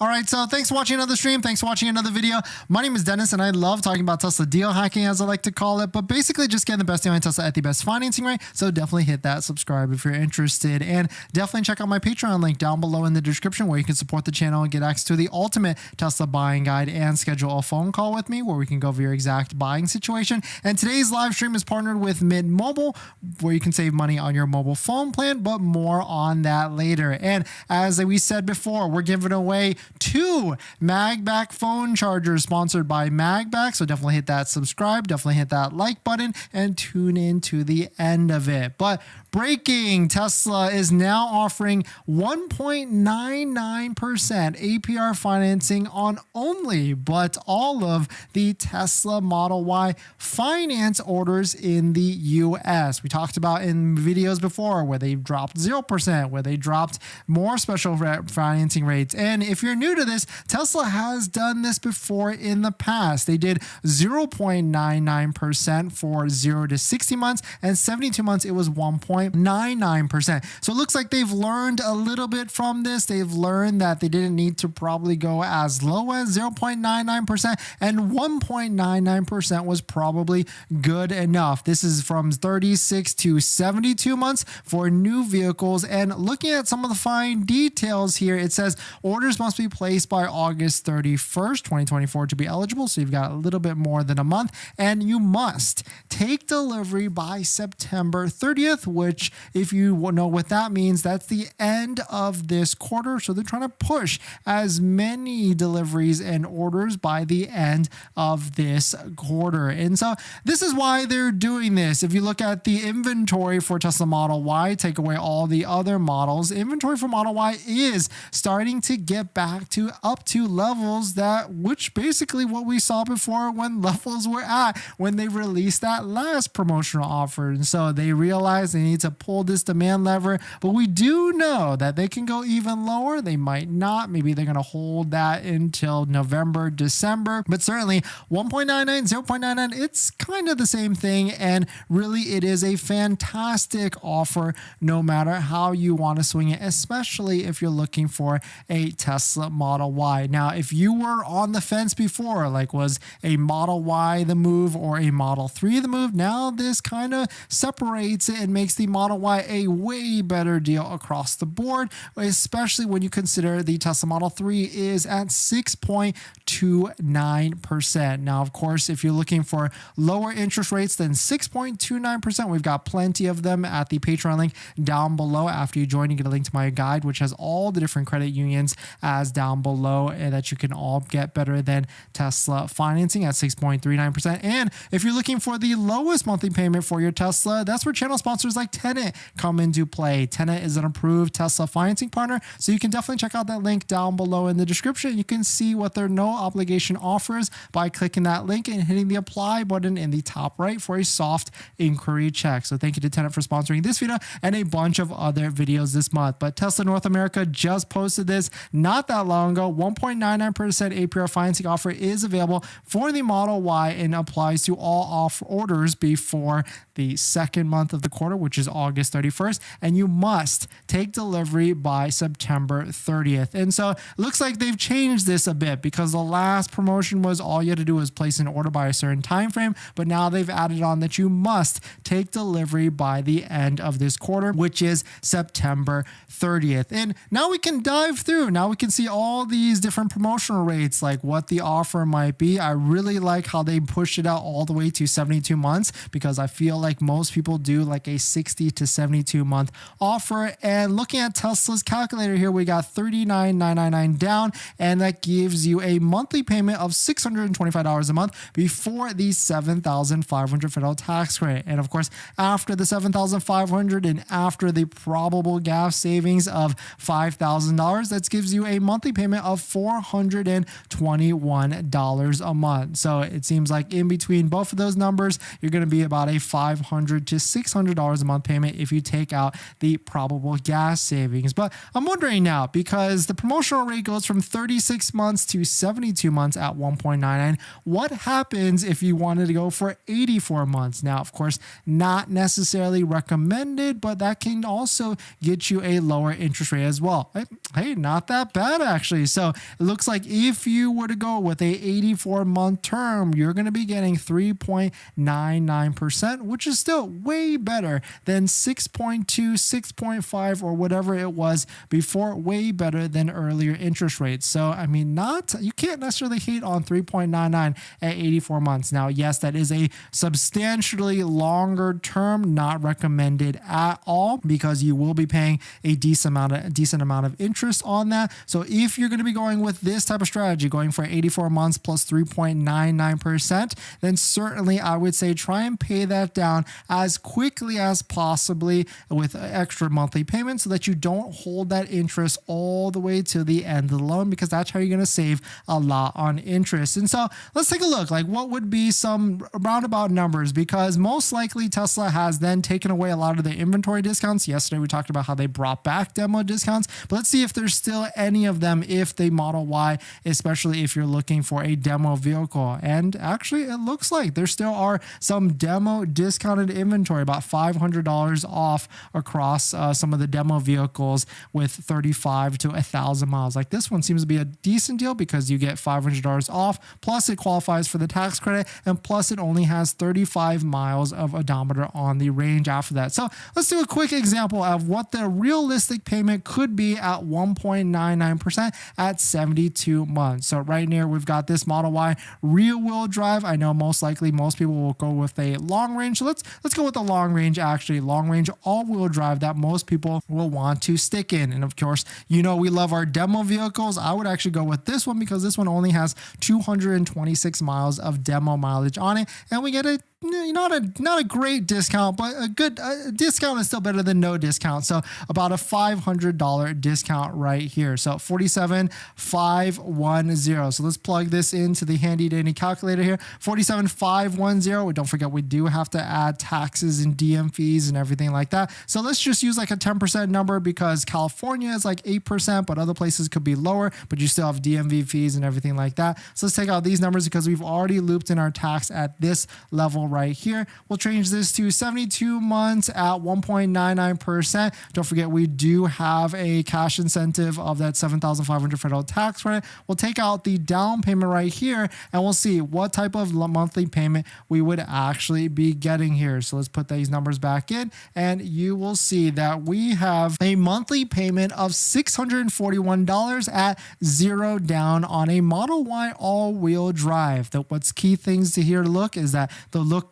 All right, so thanks for watching another stream. Thanks for watching another video. My name is Dennis, and I love talking about Tesla deal hacking, as I like to call it, but basically just getting the best deal on Tesla at the best financing rate. So definitely hit that subscribe if you're interested, and definitely check out my Patreon link down below in the description where you can support the channel and get access to the ultimate Tesla buying guide and schedule a phone call with me where we can go over your exact buying situation. And today's live stream is partnered with Mint Mobile, where you can save money on your mobile phone plan, but more on that later. And as we said before, we're giving away 2 MAGBAK phone chargers sponsored by MAGBAK. So definitely hit that subscribe, definitely hit that like button, and tune in to the end of it. But breaking, Tesla is now offering 1.99% APR financing on only, but all of the Tesla Model Y finance orders in the US. We talked about in videos before where they dropped 0%, where they dropped more special financing rates. And if you're new to this, Tesla has done this before in the past. They did 0.99% for 0 to 60 months, and 72 months it was 1.99%. So it looks like they've learned a little bit from this. They've learned that they didn't need to probably go as low as 0.99%, and 1.99% was probably good enough. This is from 36 to 72 months for new vehicles. And looking at some of the fine details here, it says orders must be placed by August 31st, 2024 to be eligible. So you've got a little bit more than a month, and you must take delivery by September 30th, which if you know what that means, that's the end of this quarter. So they're trying to push as many deliveries and orders by the end of this quarter. And so this is why they're doing this. If you look at the inventory for Tesla Model Y, take away all the other models, inventory for Model Y is starting to get back to up to levels which basically what we saw before when levels were at when they released that last promotional offer. And so they realize they need to pull this demand lever, but we do know that they can go even lower. They might not. Maybe they're going to hold that until November, December, but certainly 1.99, 0.99, it's kind of the same thing. And really it is a fantastic offer no matter how you want to swing it, especially if you're looking for a Tesla Model Y. Now, if you were on the fence before, like was a Model Y the move or a Model 3 the move, now this kind of separates it and makes the Model Y a way better deal across the board, especially when you consider the Tesla Model 3 is at 6.29%. Now, of course, if you're looking for lower interest rates than 6.29%, we've got plenty of them at the Patreon link down below. After you join, you get a link to my guide, which has all the different credit unions as down below, and that you can all get better than Tesla financing at 6.39%. And if you're looking for the lowest monthly payment for your Tesla, that's where channel sponsors like Tenet come into play. Tenet is an approved Tesla financing partner, so you can definitely check out that link down below in the description. You can see what their no obligation offers by clicking that link and hitting the apply button in the top right for a soft inquiry check. So thank you to Tenet for sponsoring this video and a bunch of other videos this month. But Tesla North America just posted this not that long ago. 1.99% APR financing offer is available for the Model Y and applies to all off orders before the second month of the quarter, which is August 31st, and you must take delivery by September 30th. And so it looks like they've changed this a bit, because the last promotion was all you had to do was place an order by a certain time frame, but now they've added on that you must take delivery by the end of this quarter, which is September 30th. And now we can dive through. Now we can see all these different promotional rates, like what the offer might be. I really like how they pushed it out all the way to 72 months, because I feel like most people do like a 60 to 72 month offer. And looking at Tesla's calculator here, we got $39,999 down, and that gives you a monthly payment of $625 a month before the $7,500 federal tax credit. And of course, after the $7,500 and after the probable gas savings of $5,000, that gives you a monthly payment of $421 a month. So it seems like in between both of those numbers, you're going to be about a $500 to $600 a month payment if you take out the probable gas savings. But I'm wondering now, because the promotional rate goes from 36 months to 72 72 months at 1.99. What happens if you wanted to go for 84 months? Now, of course, not necessarily recommended, but that can also get you a lower interest rate as well. Hey, not that bad actually. So it looks like if you were to go with a 84-month term, you're going to be getting 3.99%, which is still way better than 6.2, 6.5, or whatever it was before, way better than earlier interest rates. So, I mean, you can't necessarily hate on 3.99 at 84 months. Now, yes, that is a substantially longer term, not recommended at all, because you will be paying a decent amount of interest on that. So if you're going to be going with this type of strategy, going for 84 months plus 3.99%, then certainly I would say try and pay that down as quickly as possibly with extra monthly payments, so that you don't hold that interest all the way to the end of the loan, because that's how you're going to save a lot on interest. And so let's take a look, like what would be some roundabout numbers, because most likely Tesla has then taken away a lot of the inventory discounts. Yesterday we talked about how they brought back demo discounts, but let's see if there's still any of them if the Model Y, especially if you're looking for a demo vehicle. And actually it looks like there still are some demo discounted inventory, about $500 off across some of the demo vehicles with 35 to 1,000 miles. Like this one seems to be a decent deal because you get $500 off, plus it qualifies for the tax credit, and plus it only has 35 miles of odometer on the range after that. So let's do a quick example of what the realistic payment could be at 1.99% at 72 months. So right here, we've got this Model Y rear wheel drive. I know most likely most people will go with a long range. So let's go with the long range, actually long range all wheel drive that most people will want to stick in. And of course, you know, we love our demo vehicles. I would actually go with this one because this one only has 226 miles of demo mileage on it, and we get a not a great discount, but a good discount is still better than no discount. So about a $500 discount right here. So 47,510. So let's plug this into the handy dandy calculator here. 47,510. Don't forget, we do have to add taxes and DM fees and everything like that. So let's just use like a 10% number, because California is like 8%, but other places could be lower, but you still have DMV fees and everything like that. So let's take out these numbers because we've already looped in our tax at this level right here. We'll change this to 72 months at 1.99%. Don't forget, we do have a cash incentive of that $7,500 federal tax credit. We'll take out the down payment right here, and we'll see what type of monthly payment we would actually be getting here. So let's put these numbers back in, and you will see that we have a monthly payment of $641 at 0 down on a Model Y all-wheel drive. What's key things to here to look is that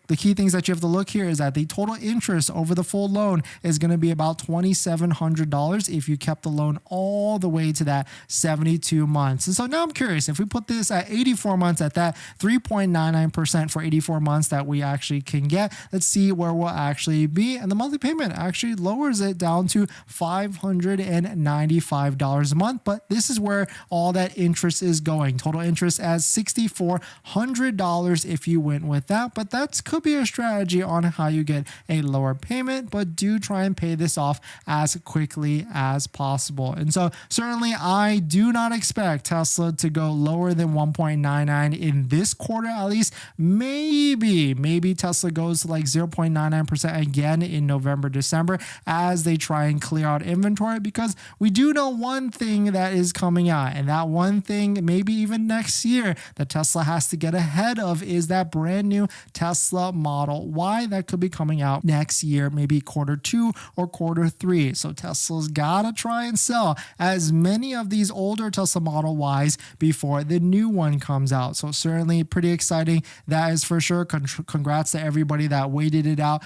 the key things that you have to look here is that the total interest over the full loan is going to be about $2,700 if you kept the loan all the way to that 72 months. And so now I'm curious, if we put this at 84 months at that 3.99% for 84 months that we actually can get, let's see where we'll actually be. And the monthly payment actually lowers it down to $595 a month. But this is where all that interest is going. Total interest as $6,400 if you went with that. But that could be a strategy on how you get a lower payment, but do try and pay this off as quickly as possible. And so certainly I do not expect Tesla to go lower than 1.99 in this quarter, at least. Maybe Tesla goes to like 0.99% again in November, December, as they try and clear out inventory, because we do know one thing that is coming out, and that one thing maybe even next year that Tesla has to get ahead of is that brand new Tesla Model Y that could be coming out next year, maybe Q2 or Q3. So Tesla's gotta try and sell as many of these older Tesla Model Ys before the new one comes out. So certainly pretty exciting. That is for sure. Congrats to everybody that waited it out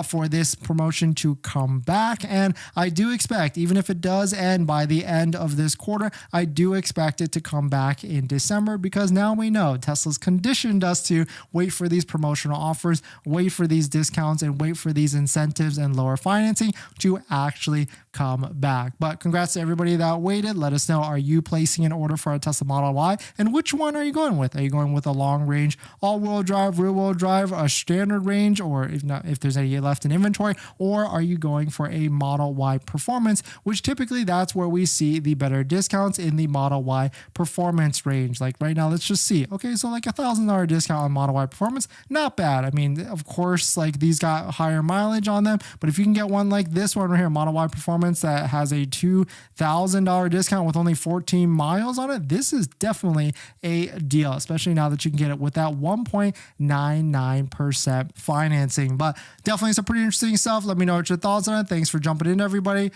for this promotion to come back. And I do expect, even if it does end by the end of this quarter, I do expect it to come back in December, because now we know Tesla's conditioned us to wait for these promotions promotional offers, wait for these discounts and wait for these incentives and lower financing to actually come back. But congrats to everybody that waited. Let us know, are you placing an order for a Tesla Model Y, and which one are you going with? Are you going with a long range all-wheel drive, rear-wheel drive, a standard range, or if not, if there's any left in inventory, or are you going for a Model Y Performance, which typically that's where we see the better discounts in the Model Y Performance range. Like right now, let's just see. Okay, so like $1,000 discount on Model Y Performance, not bad. I mean, of course, like these got higher mileage on them, but if you can get one like this one right here, Model Y Performance, that has a $2,000 discount with only 14 miles on it, this is definitely a deal, especially now that you can get it with that 1.99% financing. But definitely some pretty interesting stuff. Let me know what your thoughts on it. Thanks for jumping in, everybody.